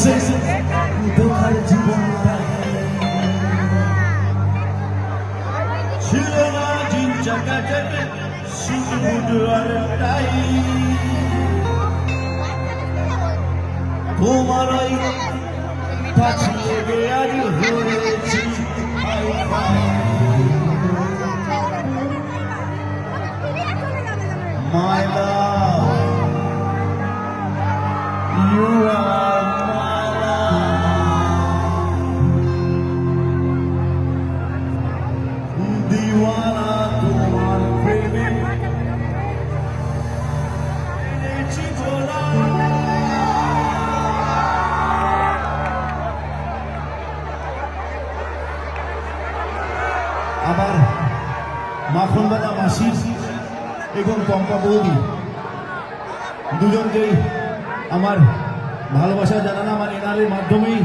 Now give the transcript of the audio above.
আসে বেকার জীবনটা ছিল না দিন চাকাতে শুধু আরটাই তোমারই পাঠিয়ে দেয়ার হয়েছি My love, you are my love. Diwana তোমার প্রেমে এনেছি গোলা। আমার মাখনবালা মাসি এবং পম্পা বৌদি দুজনকেই আমার ভালোবাসা জানানো আমার এনারের মাধ্যমেই